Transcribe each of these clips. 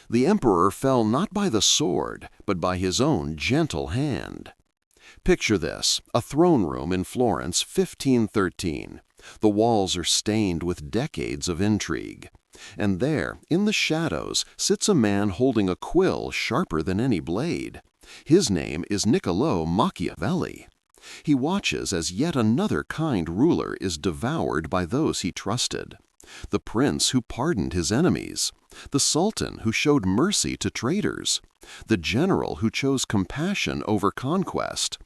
The emperor fell not by the sword, but by his own gentle hand. Picture this, a throne room in Florence, 1513. The walls are stained with decades of intrigue. And there, in the shadows, sits a man holding a quill sharper than any blade. His name is Niccolo Machiavelli. He watches as yet another kind ruler is devoured by those he trusted. The prince who pardoned his enemies, the sultan who showed mercy to traitors, the general who chose compassion over conquest,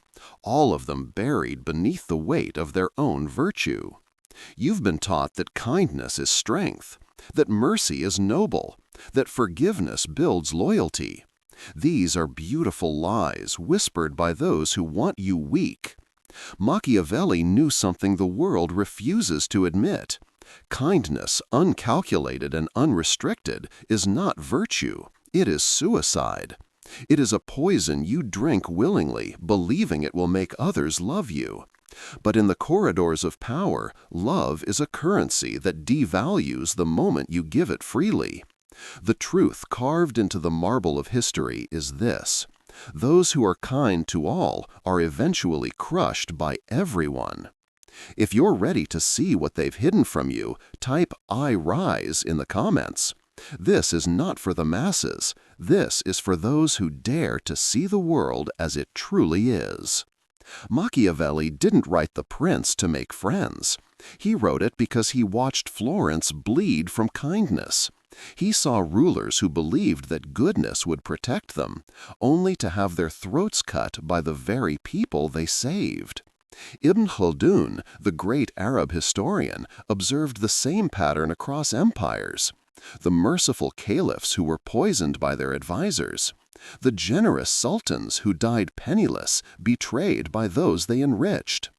all of them buried beneath the weight of their own virtue. You've been taught that kindness is strength, that mercy is noble, that forgiveness builds loyalty. These are beautiful lies whispered by those who want you weak. Machiavelli knew something the world refuses to admit. Kindness, uncalculated and unrestricted, is not virtue. It is suicide. It is a poison you drink willingly, believing it will make others love you. But in the corridors of power, love is a currency that devalues the moment you give it freely. The truth carved into the marble of history is this: those who are kind to all are eventually crushed by everyone. If you're ready to see what they've hidden from you, type "I rise" in the comments. This is not for the masses. This is for those who dare to see the world as it truly is. Machiavelli didn't write The Prince to make friends. He wrote it because he watched Florence bleed from kindness. He saw rulers who believed that goodness would protect them, only to have their throats cut by the very people they saved. Ibn Khaldun, the great Arab historian, observed the same pattern across empires. The merciful caliphs who were poisoned by their advisors. The generous sultans who died penniless, betrayed by those they enriched.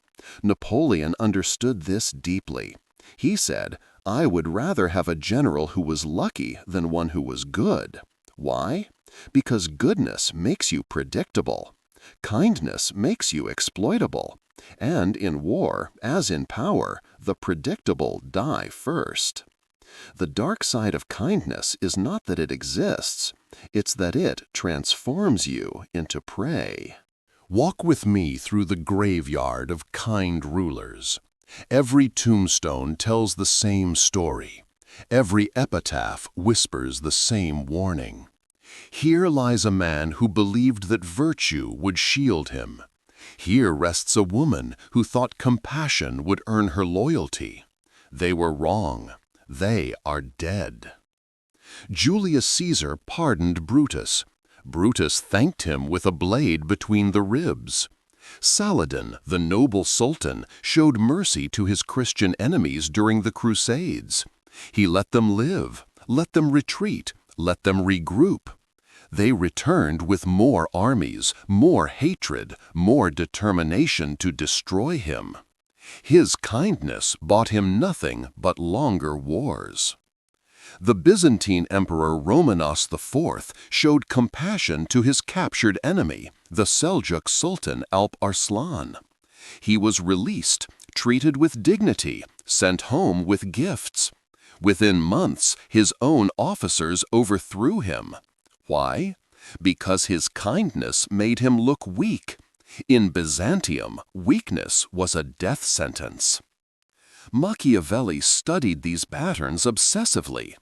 Napoleon understood this deeply. He said, "I would rather have a general who was lucky than one who was good." Why? Because goodness makes you predictable. Kindness makes you exploitable. And in war, as in power, the predictable die first. The dark side of kindness is not that it exists, it's that it transforms you into prey. Walk with me through the graveyard of kind rulers. Every tombstone tells the same story. Every epitaph whispers the same warning. Here lies a man who believed that virtue would shield him. Here rests a woman who thought compassion would earn her loyalty. They were wrong. They are dead. Julius Caesar pardoned Brutus. Brutus thanked him with a blade between the ribs. Saladin, the noble sultan, showed mercy to his Christian enemies during the Crusades. He let them live, let them retreat, let them regroup. They returned with more armies, more hatred, more determination to destroy him. His kindness bought him nothing but longer wars. The Byzantine Emperor Romanos IV showed compassion to his captured enemy, the Seljuk Sultan Alp Arslan. He was released, treated with dignity, sent home with gifts. Within months, his own officers overthrew him. Why? Because his kindness made him look weak. In Byzantium, weakness was a death sentence. Machiavelli studied these patterns obsessively.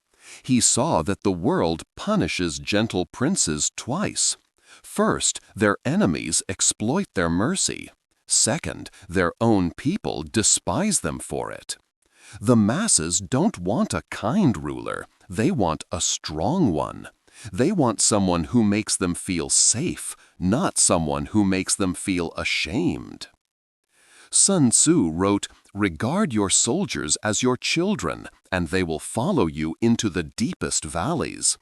He saw that the world punishes gentle princes twice. First, their enemies exploit their mercy. Second, their own people despise them for it. The masses don't want a kind ruler. They want a strong one. They want someone who makes them feel safe, not someone who makes them feel ashamed. Sun Tzu wrote, "Regard your soldiers as your children, and they will follow you into the deepest valleys."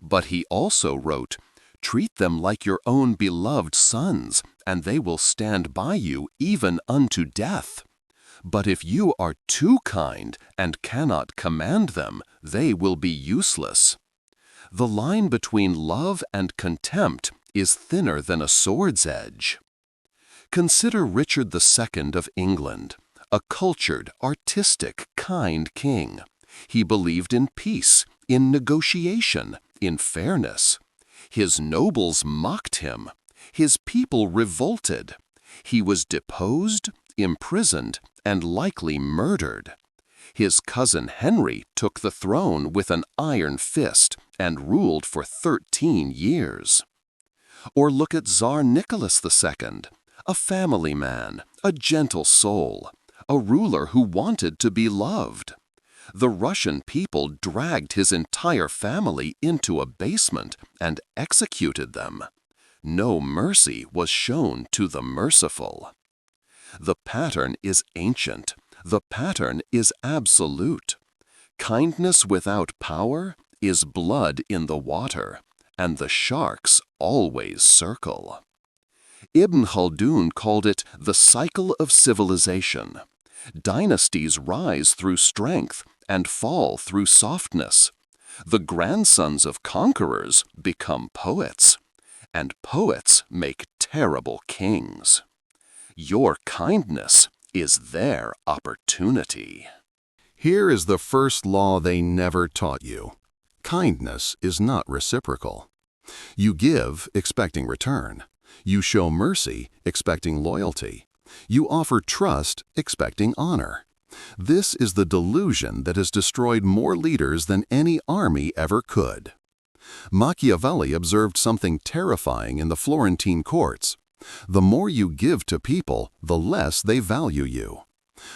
But he also wrote, "Treat them like your own beloved sons, and they will stand by you even unto death. But if you are too kind and cannot command them, they will be useless." The line between love and contempt is thinner than a sword's edge. Consider Richard II of England, a cultured, artistic, kind king. He believed in peace, in negotiation, in fairness. His nobles mocked him. His people revolted. He was deposed, imprisoned, and likely murdered. His cousin Henry took the throne with an iron fist and ruled for 13 years. Or look at Tsar Nicholas II, a family man, a gentle soul, a ruler who wanted to be loved. The Russian people dragged his entire family into a basement and executed them. No mercy was shown to the merciful. The pattern is ancient. The pattern is absolute. Kindness without power is blood in the water, and the sharks always circle. Ibn Khaldun called it the cycle of civilization. Dynasties rise through strength and fall through softness. The grandsons of conquerors become poets, and poets make terrible kings. Your kindness is their opportunity. Here is the first law they never taught you. Kindness is not reciprocal. You give, expecting return. You show mercy, expecting loyalty. You offer trust, expecting honor. This is the delusion that has destroyed more leaders than any army ever could. Machiavelli observed something terrifying in the Florentine courts. The more you give to people, the less they value you.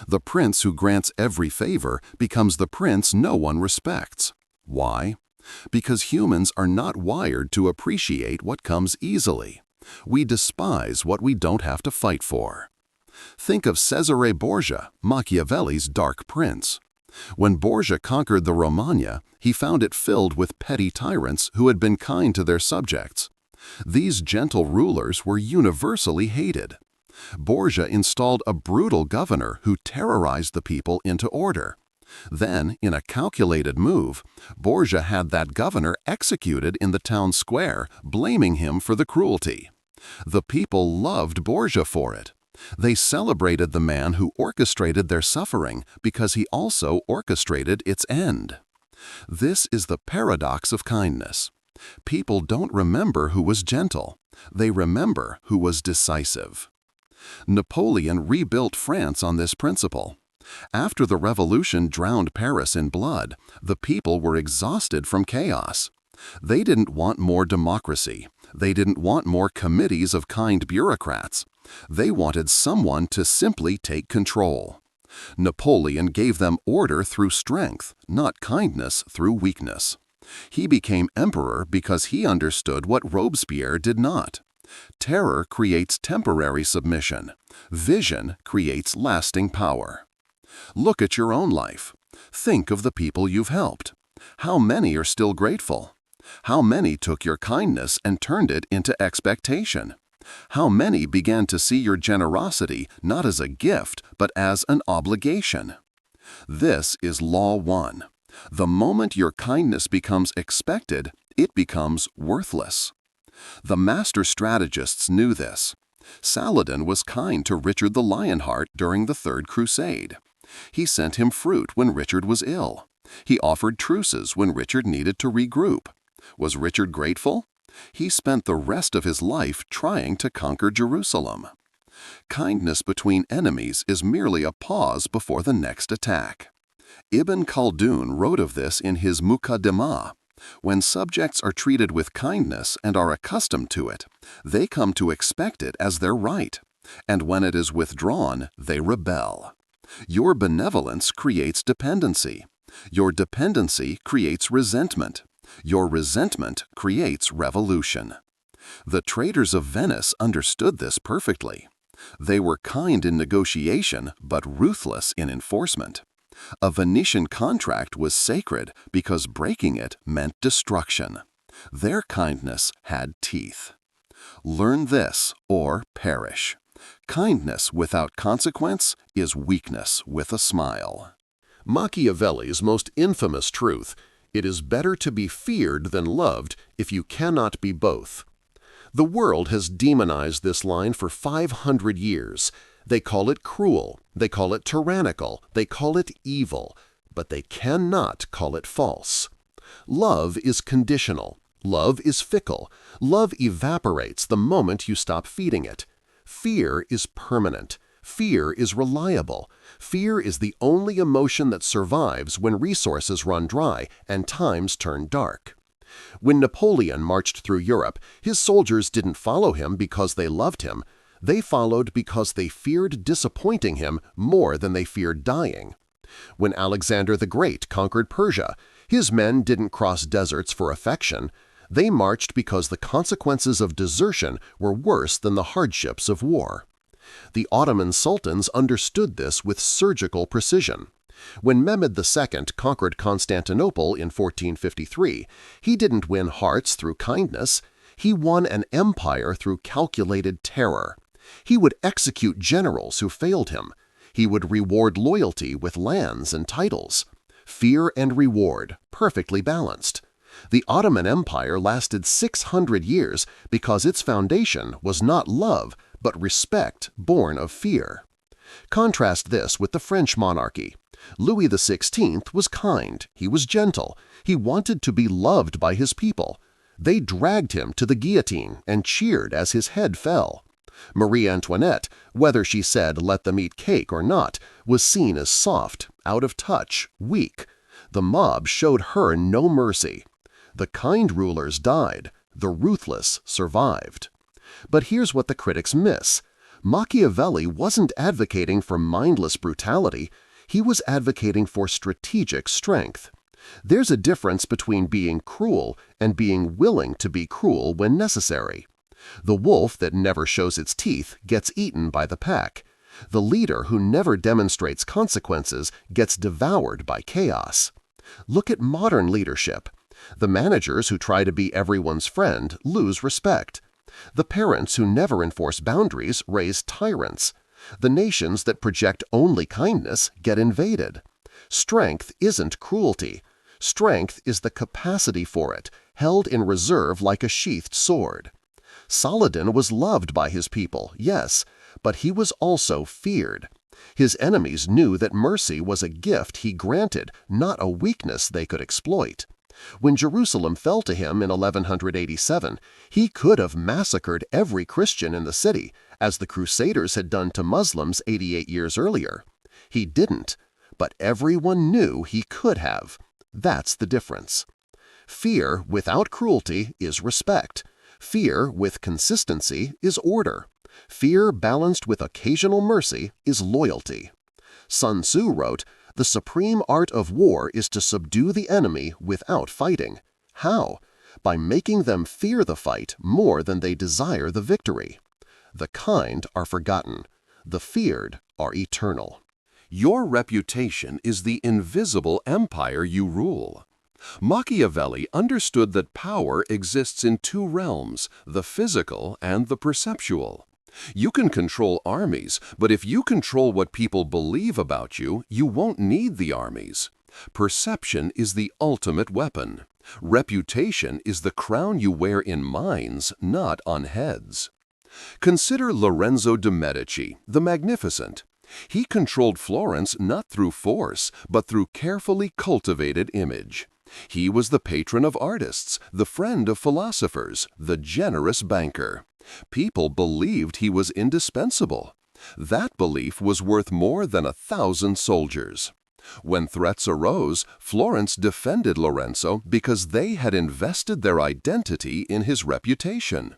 The prince who grants every favor becomes the prince no one respects. Why? Because humans are not wired to appreciate what comes easily. We despise what we don't have to fight for. Think of Cesare Borgia, Machiavelli's dark prince. When Borgia conquered the Romagna, he found it filled with petty tyrants who had been kind to their subjects. These gentle rulers were universally hated. Borgia installed a brutal governor who terrorized the people into order. Then, in a calculated move, Borgia had that governor executed in the town square, blaming him for the cruelty. The people loved Borgia for it. They celebrated the man who orchestrated their suffering because he also orchestrated its end. This is the paradox of kindness. People don't remember who was gentle. They remember who was decisive. Napoleon rebuilt France on this principle. After the revolution drowned Paris in blood, the people were exhausted from chaos. They didn't want more democracy. They didn't want more committees of kind bureaucrats. They wanted someone to simply take control. Napoleon gave them order through strength, not kindness through weakness. He became emperor because he understood what Robespierre did not. Terror creates temporary submission. Vision creates lasting power. Look at your own life. Think of the people you've helped. How many are still grateful? How many took your kindness and turned it into expectation? How many began to see your generosity not as a gift, but as an obligation? This is Law 1. The moment your kindness becomes expected, it becomes worthless. The master strategists knew this. Saladin was kind to Richard the Lionheart during the Third Crusade. He sent him fruit when Richard was ill. He offered truces when Richard needed to regroup. Was Richard grateful? He spent the rest of his life trying to conquer Jerusalem. Kindness between enemies is merely a pause before the next attack. Ibn Khaldun wrote of this in his Muqaddimah. When subjects are treated with kindness and are accustomed to it, they come to expect it as their right, and when it is withdrawn, they rebel. Your benevolence creates dependency. Your dependency creates resentment. Your resentment creates revolution. The traders of Venice understood this perfectly. They were kind in negotiation, but ruthless in enforcement. A Venetian contract was sacred because breaking it meant destruction. Their kindness had teeth. Learn this or perish. Kindness without consequence is weakness with a smile. Machiavelli's most infamous truth: it is better to be feared than loved if you cannot be both. The world has demonized this line for 500 years. They call it cruel, they call it tyrannical, they call it evil, but they cannot call it false. Love is conditional. Love is fickle. Love evaporates the moment you stop feeding it. Fear is permanent. Fear is reliable. Fear is the only emotion that survives when resources run dry and times turn dark. When Napoleon marched through Europe, his soldiers didn't follow him because they loved him. They followed because they feared disappointing him more than they feared dying. When Alexander the Great conquered Persia, his men didn't cross deserts for affection. They marched because the consequences of desertion were worse than the hardships of war. The Ottoman sultans understood this with surgical precision. When Mehmed II conquered Constantinople in 1453, he didn't win hearts through kindness. He won an empire through calculated terror. He would execute generals who failed him. He would reward loyalty with lands and titles. Fear and reward, perfectly balanced. The Ottoman Empire lasted 600 years because its foundation was not love, but respect born of fear. Contrast this with the French monarchy. Louis XVI was kind, he was gentle, he wanted to be loved by his people. They dragged him to the guillotine and cheered as his head fell. Marie Antoinette, whether she said "let them eat cake" or not, was seen as soft, out of touch, weak. The mob showed her no mercy. The kind rulers died, the ruthless survived. But here's what the critics miss. Machiavelli wasn't advocating for mindless brutality, he was advocating for strategic strength. There's a difference between being cruel and being willing to be cruel when necessary. The wolf that never shows its teeth gets eaten by the pack. The leader who never demonstrates consequences gets devoured by chaos. Look at modern leadership. The managers who try to be everyone's friend lose respect. The parents who never enforce boundaries raise tyrants. The nations that project only kindness get invaded. Strength isn't cruelty. Strength is the capacity for it, held in reserve like a sheathed sword. Saladin was loved by his people, yes, but he was also feared. His enemies knew that mercy was a gift he granted, not a weakness they could exploit. When Jerusalem fell to him in 1187, he could have massacred every Christian in the city, as the Crusaders had done to Muslims 88 years earlier. He didn't, but everyone knew he could have. That's the difference. Fear without cruelty is respect. Fear with consistency is order. Fear balanced with occasional mercy is loyalty. Sun Tzu wrote, "The supreme art of war is to subdue the enemy without fighting." How? By making them fear the fight more than they desire the victory. The kind are forgotten. The feared are eternal. Your reputation is the invisible empire you rule. Machiavelli understood that power exists in two realms, the physical and the perceptual. You can control armies, but if you control what people believe about you, you won't need the armies. Perception is the ultimate weapon. Reputation is the crown you wear in minds, not on heads. Consider Lorenzo de' Medici, the Magnificent. He controlled Florence not through force, but through carefully cultivated image. He was the patron of artists, the friend of philosophers, the generous banker. People believed he was indispensable. That belief was worth more than 1,000 soldiers. When threats arose, Florence defended Lorenzo because they had invested their identity in his reputation.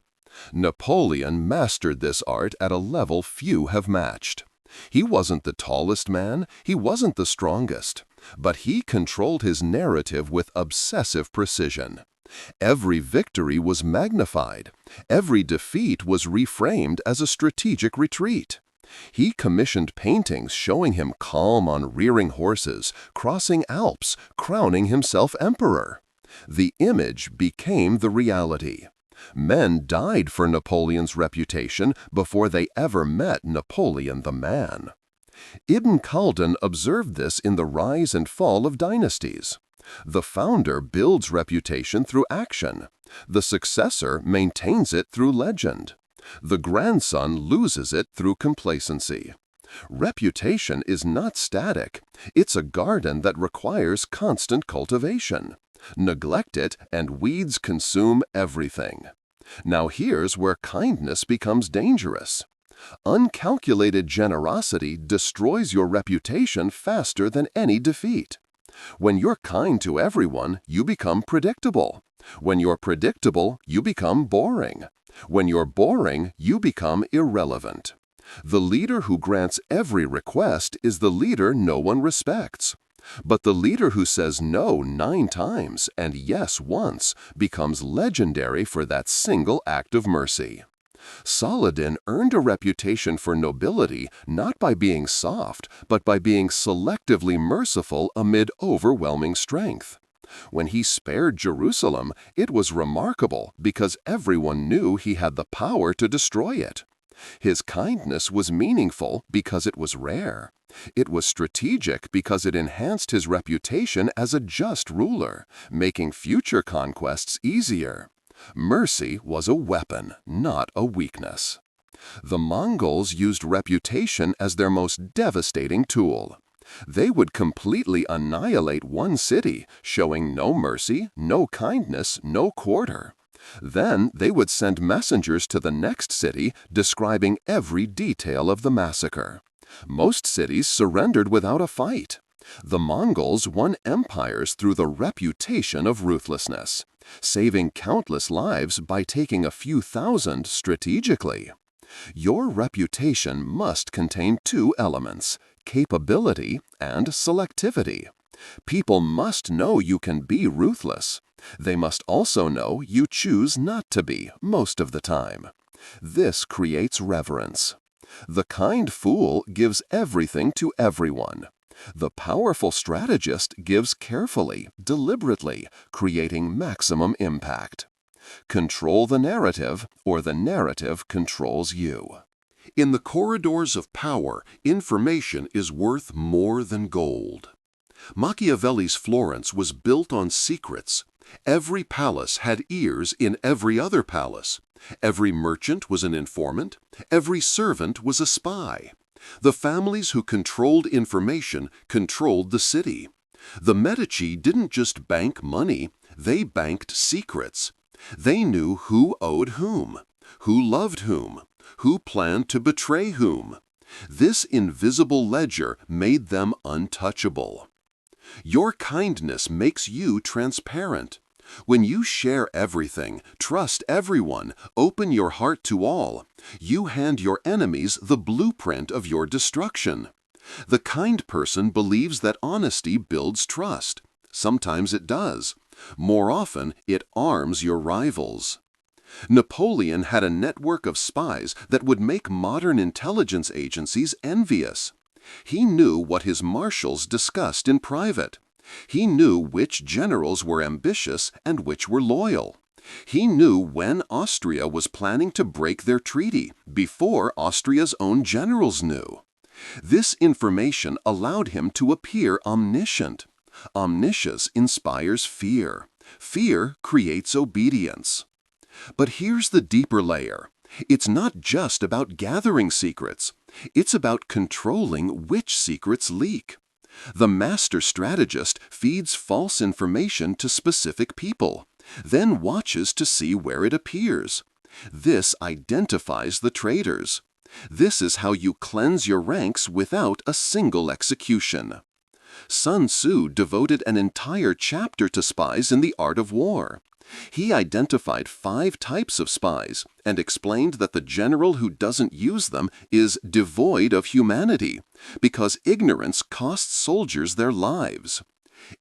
Napoleon mastered this art at a level few have matched. He wasn't the tallest man, he wasn't the strongest, but he controlled his narrative with obsessive precision. Every victory was magnified. Every defeat was reframed as a strategic retreat. He commissioned paintings showing him calm on rearing horses, crossing Alps, crowning himself emperor. The image became the reality. Men died for Napoleon's reputation before they ever met Napoleon the man. Ibn Khaldun observed this in the rise and fall of dynasties. The founder builds reputation through action. The successor maintains it through legend. The grandson loses it through complacency. Reputation is not static. It's a garden that requires constant cultivation. Neglect it, and weeds consume everything. Now here's where kindness becomes dangerous. Uncalculated generosity destroys your reputation faster than any defeat. When you're kind to everyone, you become predictable. When you're predictable, you become boring. When you're boring, you become irrelevant. The leader who grants every request is the leader no one respects. But the leader who says no 9 times and yes once becomes legendary for that single act of mercy. Saladin earned a reputation for nobility not by being soft, but by being selectively merciful amid overwhelming strength. When he spared Jerusalem, it was remarkable because everyone knew he had the power to destroy it. His kindness was meaningful because it was rare. It was strategic because it enhanced his reputation as a just ruler, making future conquests easier. Mercy was a weapon, not a weakness. The Mongols used reputation as their most devastating tool. They would completely annihilate one city, showing no mercy, no kindness, no quarter. Then they would send messengers to the next city describing every detail of the massacre. Most cities surrendered without a fight. The Mongols won empires through the reputation of ruthlessness, saving countless lives by taking a few thousand strategically. Your reputation must contain 2 elements, capability and selectivity. People must know you can be ruthless. They must also know you choose not to be most of the time. This creates reverence. The kind fool gives everything to everyone. The powerful strategist gives carefully, deliberately, creating maximum impact. Control the narrative, or the narrative controls you. In the corridors of power, information is worth more than gold. Machiavelli's Florence was built on secrets. Every palace had ears in every other palace. Every merchant was an informant. Every servant was a spy. The families who controlled information controlled the city. The Medici didn't just bank money, they banked secrets. They knew who owed whom, who loved whom, who planned to betray whom. This invisible ledger made them untouchable. Your kindness makes you transparent. When you share everything, trust everyone, open your heart to all, you hand your enemies the blueprint of your destruction. The kind person believes that honesty builds trust. Sometimes it does. More often, it arms your rivals. Napoleon had a network of spies that would make modern intelligence agencies envious. He knew what his marshals discussed in private. He knew which generals were ambitious and which were loyal. He knew when Austria was planning to break their treaty, before Austria's own generals knew. This information allowed him to appear omniscient. Omniscience inspires fear. Fear creates obedience. But here's the deeper layer. It's not just about gathering secrets. It's about controlling which secrets leak. The master strategist feeds false information to specific people, then watches to see where it appears. This identifies the traitors. This is how you cleanse your ranks without a single execution. Sun Tzu devoted an entire chapter to spies in the art of war. He identified 5 types of spies and explained that the general who doesn't use them is devoid of humanity, because ignorance costs soldiers their lives.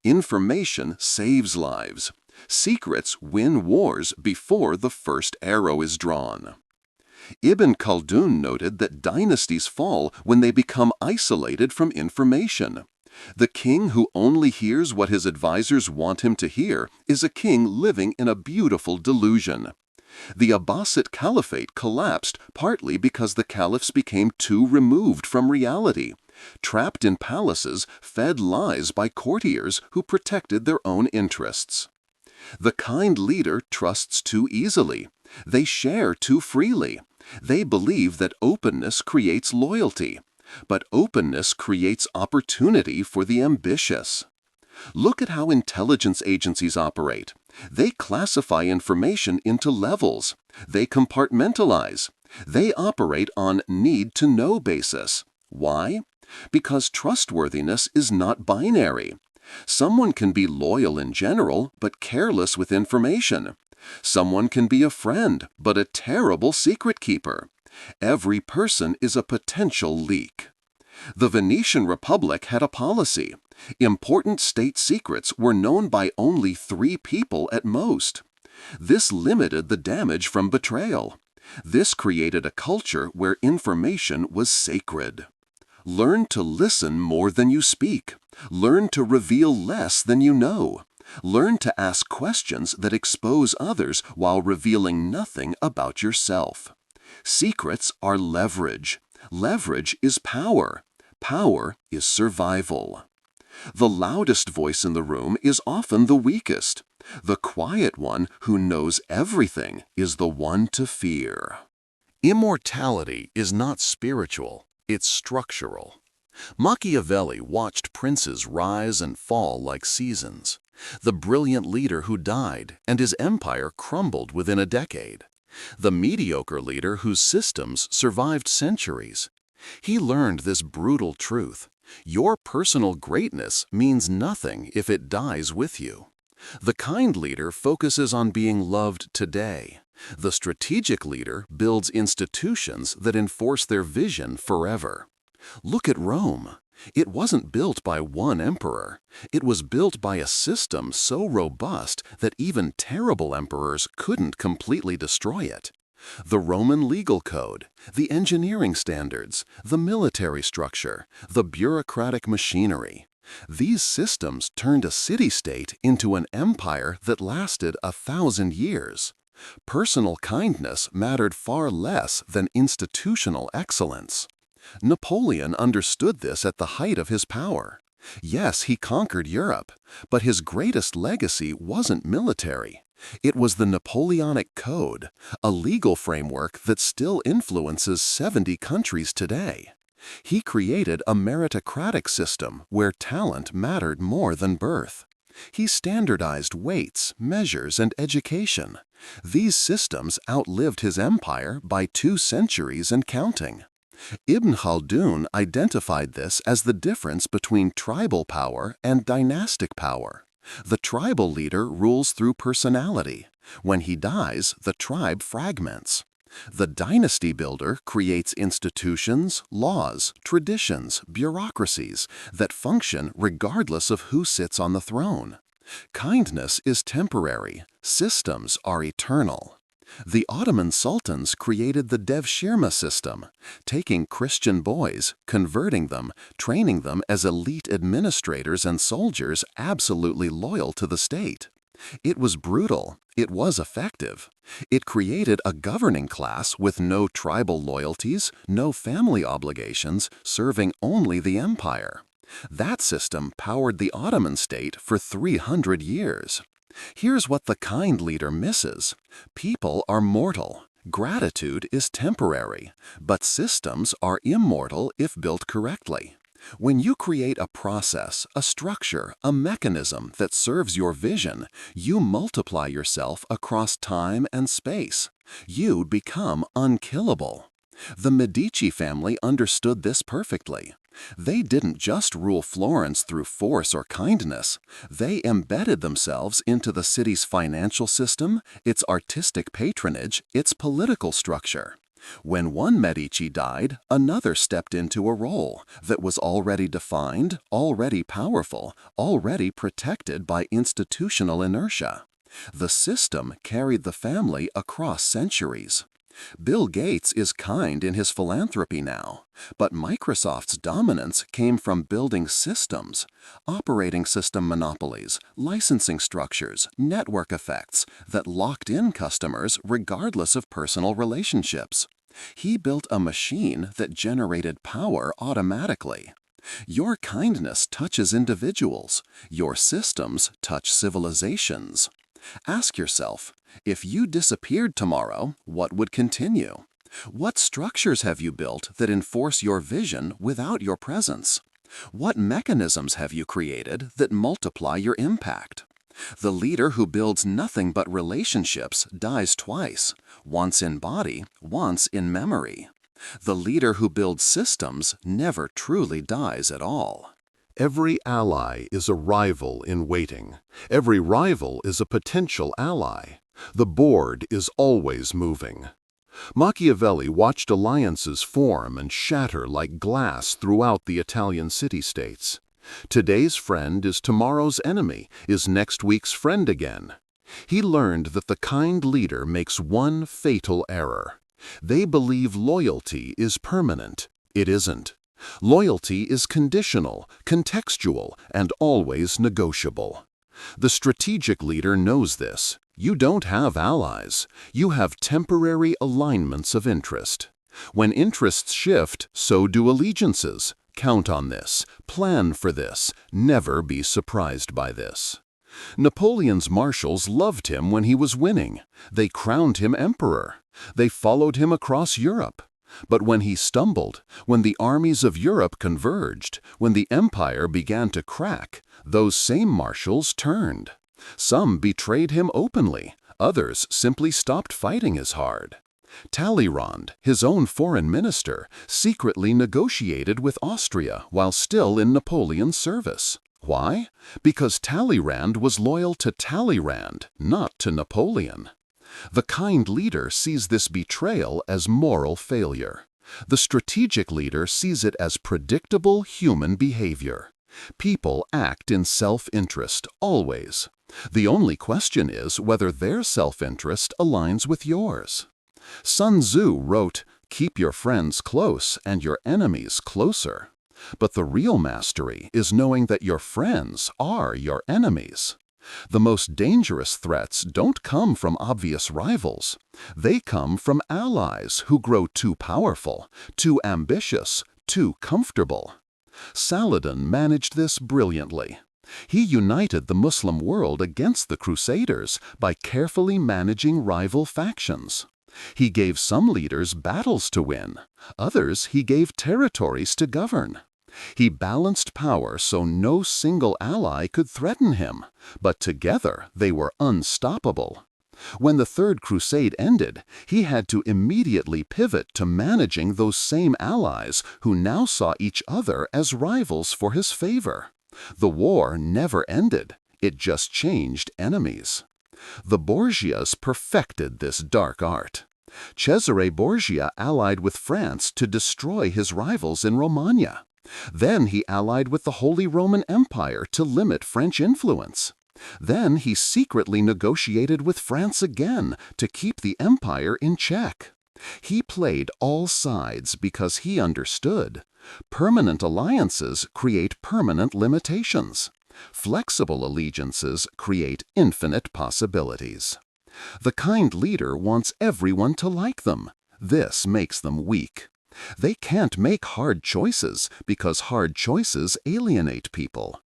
Information saves lives. Secrets win wars before the first arrow is drawn. Ibn Khaldun noted that dynasties fall when they become isolated from information. The king who only hears what his advisors want him to hear is a king living in a beautiful delusion. The Abbasid Caliphate collapsed partly because the caliphs became too removed from reality, trapped in palaces fed lies by courtiers who protected their own interests. The kind leader trusts too easily. They share too freely. They believe that openness creates loyalty. But openness creates opportunity for the ambitious. Look at how intelligence agencies operate. They classify information into levels. They compartmentalize. They operate on need-to-know basis. Why? Because trustworthiness is not binary. Someone can be loyal in general, but careless with information. Someone can be a friend, but a terrible secret keeper. Every person is a potential leak. The Venetian Republic had a policy. Important state secrets were known by only 3 people at most. This limited the damage from betrayal. This created a culture where information was sacred. Learn to listen more than you speak. Learn to reveal less than you know. Learn to ask questions that expose others while revealing nothing about yourself. Secrets are leverage. Leverage is power. Power is survival. The loudest voice in the room is often the weakest. The quiet one who knows everything is the one to fear. Immortality is not spiritual, it's structural. Machiavelli watched princes rise and fall like seasons. The brilliant leader who died and his empire crumbled within a decade. The mediocre leader whose systems survived centuries. He learned this brutal truth. Your personal greatness means nothing if it dies with you. The kind leader focuses on being loved today. The strategic leader builds institutions that enforce their vision forever. Look at Rome. It wasn't built by one emperor. It was built by a system so robust that even terrible emperors couldn't completely destroy it. The Roman legal code, the engineering standards, the military structure, the bureaucratic machinery. These systems turned a city-state into an empire that lasted 1,000 years. Personal kindness mattered far less than institutional excellence. Napoleon understood this at the height of his power. Yes, he conquered Europe, but his greatest legacy wasn't military. It was the Napoleonic Code, a legal framework that still influences 70 countries today. He created a meritocratic system where talent mattered more than birth. He standardized weights, measures, and education. These systems outlived his empire by 2 centuries and counting. Ibn Khaldun identified this as the difference between tribal power and dynastic power. The tribal leader rules through personality. When he dies, the tribe fragments. The dynasty builder creates institutions, laws, traditions, bureaucracies that function regardless of who sits on the throne. Kindness is temporary. Systems are eternal. The Ottoman sultans created the Devshirme system, taking Christian boys, converting them, training them as elite administrators and soldiers absolutely loyal to the state. It was brutal. It was effective. It created a governing class with no tribal loyalties, no family obligations, serving only the empire. That system powered the Ottoman state for 300 years. Here's what the kind leader misses. People are mortal. Gratitude is temporary, but systems are immortal if built correctly. When you create a process, a structure, a mechanism that serves your vision, you multiply yourself across time and space. You become unkillable. The Medici family understood this perfectly. They didn't just rule Florence through force or kindness. They embedded themselves into the city's financial system, its artistic patronage, its political structure. When one Medici died, another stepped into a role that was already defined, already powerful, already protected by institutional inertia. The system carried the family across centuries. Bill Gates is kind in his philanthropy now, but Microsoft's dominance came from building systems, operating system monopolies, licensing structures, network effects that locked in customers regardless of personal relationships. He built a machine that generated power automatically. Your kindness touches individuals. Your systems touch civilizations. Ask yourself, if you disappeared tomorrow, what would continue? What structures have you built that enforce your vision without your presence? What mechanisms have you created that multiply your impact? The leader who builds nothing but relationships dies twice, once in body, once in memory. The leader who builds systems never truly dies at all. Every ally is a rival in waiting. Every rival is a potential ally. The board is always moving. Machiavelli watched alliances form and shatter like glass throughout the Italian city-states. Today's friend is tomorrow's enemy, is next week's friend again. He learned that the kind leader makes one fatal error. They believe loyalty is permanent. It isn't. Loyalty is conditional, contextual, and always negotiable. The strategic leader knows this. You don't have allies. You have temporary alignments of interest. When interests shift, so do allegiances. Count on this. Plan for this. Never be surprised by this. Napoleon's marshals loved him when he was winning. They crowned him emperor. They followed him across Europe. But when he stumbled, when the armies of Europe converged, when the empire began to crack, those same marshals turned. Some betrayed him openly, others simply stopped fighting as hard. Talleyrand, his own foreign minister, secretly negotiated with Austria while still in Napoleon's service. Why? Because Talleyrand was loyal to Talleyrand, not to Napoleon. The kind leader sees this betrayal as moral failure. The strategic leader sees it as predictable human behavior. People act in self-interest, always. The only question is whether their self-interest aligns with yours. Sun Tzu wrote, "Keep your friends close and your enemies closer." But the real mastery is knowing that your friends are your enemies. The most dangerous threats don't come from obvious rivals. They come from allies who grow too powerful, too ambitious, too comfortable. Saladin managed this brilliantly. He united the Muslim world against the Crusaders by carefully managing rival factions. He gave some leaders battles to win. Others he gave territories to govern. He balanced power so no single ally could threaten him, but together they were unstoppable. When the Third Crusade ended, he had to immediately pivot to managing those same allies who now saw each other as rivals for his favor. The war never ended, it just changed enemies. The Borgias perfected this dark art. Cesare Borgia allied with France to destroy his rivals in Romagna. Then he allied with the Holy Roman Empire to limit French influence. Then he secretly negotiated with France again to keep the empire in check. He played all sides because he understood. Permanent alliances create permanent limitations. Flexible allegiances create infinite possibilities. The kind leader wants everyone to like them. This makes them weak. They can't make hard choices because hard choices alienate people.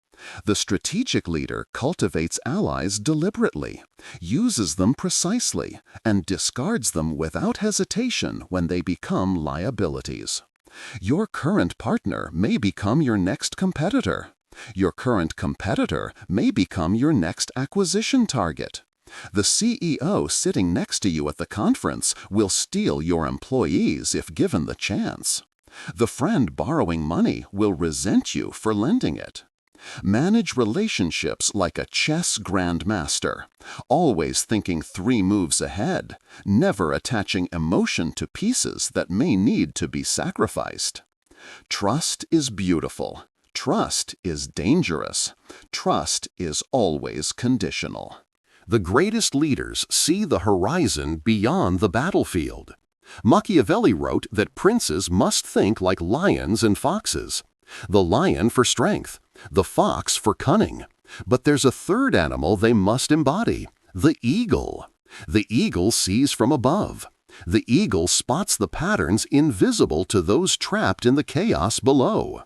The strategic leader cultivates allies deliberately, uses them precisely, and discards them without hesitation when they become liabilities. Your current partner may become your next competitor. Your current competitor may become your next acquisition target. The CEO sitting next to you at the conference will steal your employees if given the chance. The friend borrowing money will resent you for lending it. Manage relationships like a chess grandmaster, always thinking 3 moves ahead, never attaching emotion to pieces that may need to be sacrificed. Trust is beautiful. Trust is dangerous. Trust is always conditional. The greatest leaders see the horizon beyond the battlefield. Machiavelli wrote that princes must think like lions and foxes. The lion for strength, the fox for cunning. But there's a third animal they must embody, the eagle. The eagle sees from above. The eagle spots the patterns invisible to those trapped in the chaos below.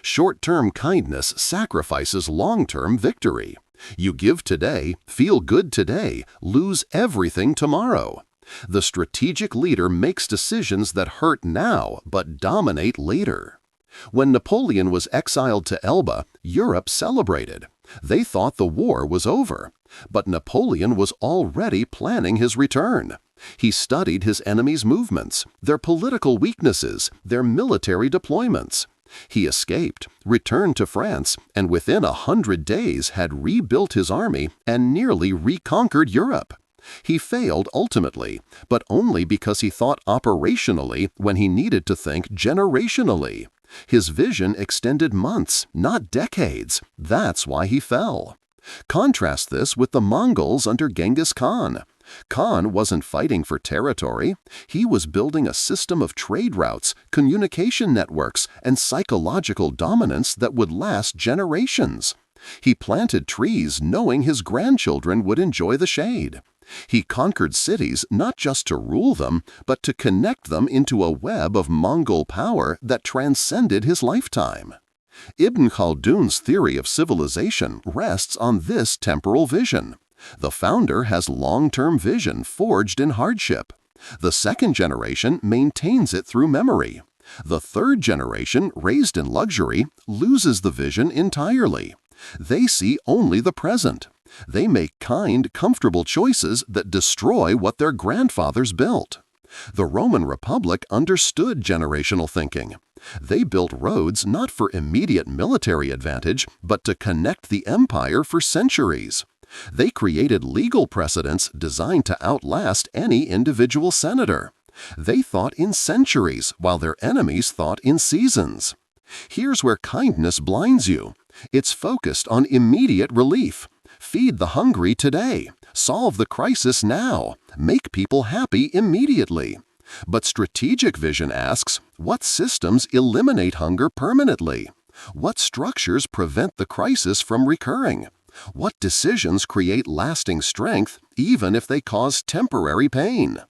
Short-term kindness sacrifices long-term victory. You give today, feel good today, lose everything tomorrow. The strategic leader makes decisions that hurt now but dominate later. When Napoleon was exiled to Elba, Europe celebrated. They thought the war was over. But Napoleon was already planning his return. He studied his enemies' movements, their political weaknesses, their military deployments. He escaped, returned to France, and within 100 days had rebuilt his army and nearly reconquered Europe. He failed ultimately, but only because he thought operationally when he needed to think generationally. His vision extended months, not decades. That's why he fell. Contrast this with the Mongols under Genghis Khan. Khan wasn't fighting for territory. He was building a system of trade routes, communication networks, and psychological dominance that would last generations. He planted trees knowing his grandchildren would enjoy the shade. He conquered cities not just to rule them, but to connect them into a web of Mongol power that transcended his lifetime. Ibn Khaldun's theory of civilization rests on this temporal vision. The founder has long-term vision forged in hardship. The second generation maintains it through memory. The third generation, raised in luxury, loses the vision entirely. They see only the present. They make kind, comfortable choices that destroy what their grandfathers built. The Roman Republic understood generational thinking. They built roads not for immediate military advantage, but to connect the empire for centuries. They created legal precedents designed to outlast any individual senator. They thought in centuries, while their enemies thought in seasons. Here's where kindness blinds you. It's focused on immediate relief. Feed the hungry today. Solve the crisis now. Make people happy immediately. But strategic vision asks, what systems eliminate hunger permanently? What structures prevent the crisis from recurring? What decisions create lasting strength, even if they cause temporary pain?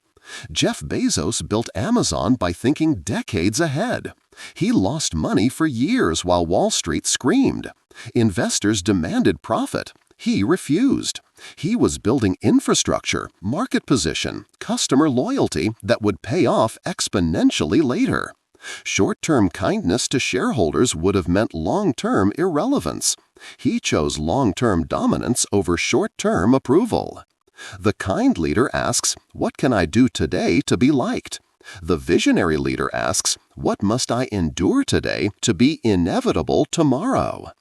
Jeff Bezos built Amazon by thinking decades ahead. He lost money for years while Wall Street screamed. Investors demanded profit. He refused. He was building infrastructure, market position, customer loyalty that would pay off exponentially later. Short-term kindness to shareholders would have meant long-term irrelevance. He chose long-term dominance over short-term approval. The kind leader asks, what can I do today to be liked? The visionary leader asks, what must I endure today to be inevitable tomorrow?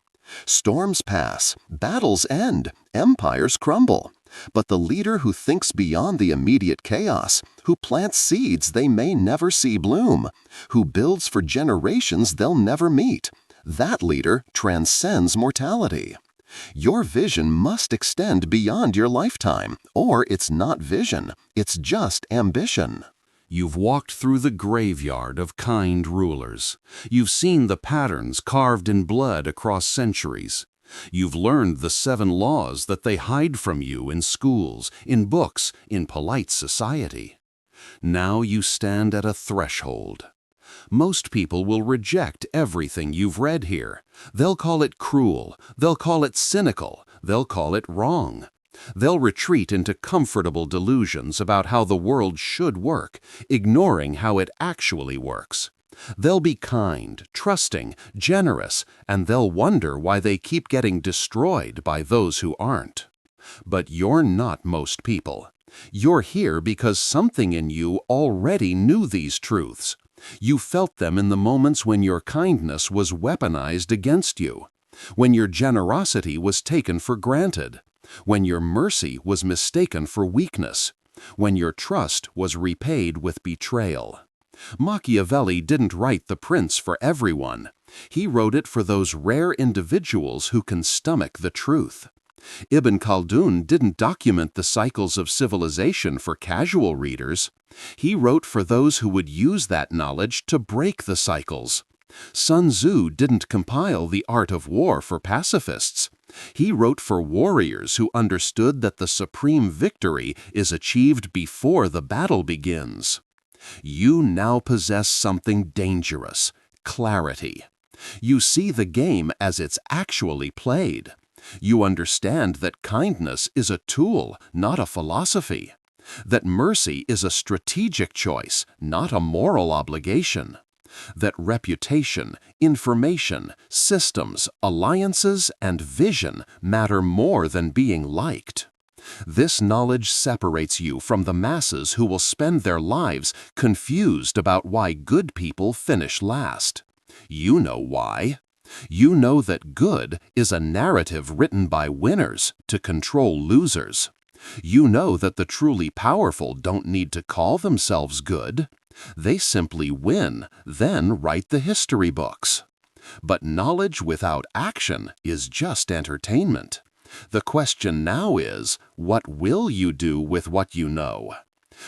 Storms pass, battles end, empires crumble. But the leader who thinks beyond the immediate chaos, who plants seeds they may never see bloom, who builds for generations they'll never meet, that leader transcends mortality. Your vision must extend beyond your lifetime, or it's not vision, it's just ambition. You've walked through the graveyard of kind rulers. You've seen the patterns carved in blood across centuries. You've learned the 7 laws that they hide from you in schools, in books, in polite society. Now you stand at a threshold. Most people will reject everything you've read here. They'll call it cruel, they'll call it cynical, they'll call it wrong. They'll retreat into comfortable delusions about how the world should work, ignoring how it actually works. They'll be kind, trusting, generous, and they'll wonder why they keep getting destroyed by those who aren't. But you're not most people. You're here because something in you already knew these truths. You felt them in the moments when your kindness was weaponized against you, when your generosity was taken for granted, when your mercy was mistaken for weakness, when your trust was repaid with betrayal. Machiavelli didn't write The Prince for everyone. He wrote it for those rare individuals who can stomach the truth. Ibn Khaldun didn't document the cycles of civilization for casual readers. He wrote for those who would use that knowledge to break the cycles. Sun Tzu didn't compile The Art of War for pacifists. He wrote for warriors who understood that the supreme victory is achieved before the battle begins. You now possess something dangerous: clarity. You see the game as it's actually played. You understand that kindness is a tool, not a philosophy. That mercy is a strategic choice, not a moral obligation. That reputation, information, systems, alliances, and vision matter more than being liked. This knowledge separates you from the masses who will spend their lives confused about why good people finish last. You know why. You know that good is a narrative written by winners to control losers. You know that the truly powerful don't need to call themselves good. They simply win, then write the history books. But knowledge without action is just entertainment. The question now is, what will you do with what you know?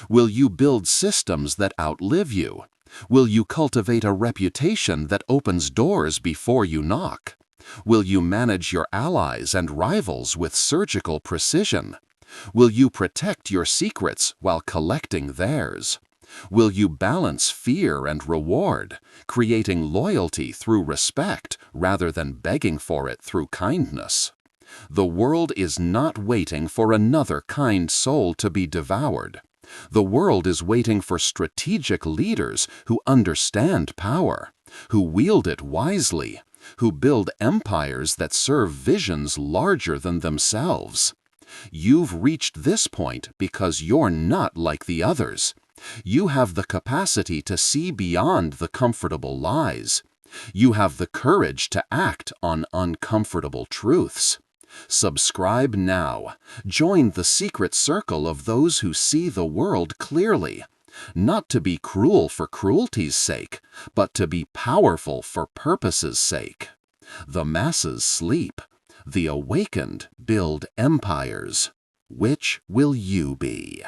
Will you build systems that outlive you? Will you cultivate a reputation that opens doors before you knock? Will you manage your allies and rivals with surgical precision? Will you protect your secrets while collecting theirs? Will you balance fear and reward, creating loyalty through respect rather than begging for it through kindness? The world is not waiting for another kind soul to be devoured. The world is waiting for strategic leaders who understand power, who wield it wisely, who build empires that serve visions larger than themselves. You've reached this point because you're not like the others. You have the capacity to see beyond the comfortable lies. You have the courage to act on uncomfortable truths. Subscribe now. Join the secret circle of those who see the world clearly. Not to be cruel for cruelty's sake, but to be powerful for purpose's sake. The masses sleep. The awakened build empires. Which will you be?